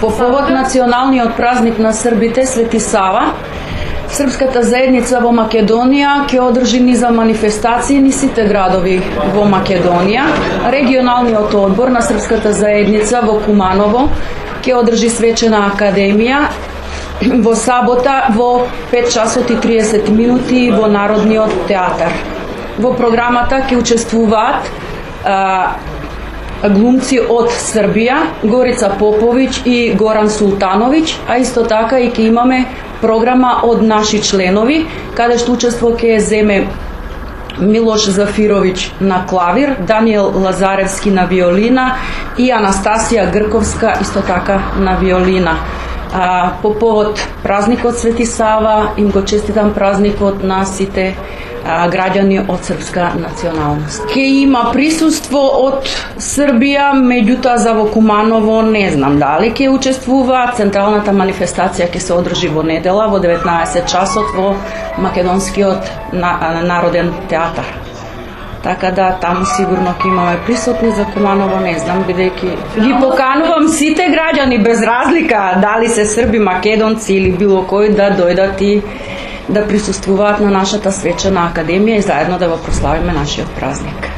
По повод националниот празник на србите Свети Сава, Српската заедница во Македонија ќе одржи низа манифестации низ сите градови во Македонија. Регионалниот одбор на Српската заедница во Куманово ќе одржи свечена академија во сабота во 5 часот и 30 минути во Народниот театар. Во програмата ќе учествуваат глумци од Србија, Горица Поповиќ и Горан Султановиќ, а исто така и ќе имаме програма од наши членови, каде што учество ќе земе Милош Зафировиќ на клавир, Даниел Лазаревски на виолина и Анастасија Грковска исто така на виолина. По повод празникот Свети Сава им го честитам празникот на сите граѓани од српска националност. Ке има присуство од Србија, меѓутоа за во Куманово не знам дали ќе учествува. Централната манифестација ќе се одржи во недела во 19 часот во Македонскиот народен театар. Така да таму сигурно ќе имаме присутни, за Куманово не знам, бидејќи ги поканувам сите граѓани без разлика дали се срби, македонци или било кој да дојдат и да присуствуваат на нашата свечена академија и заедно да го прославиме нашиот празник.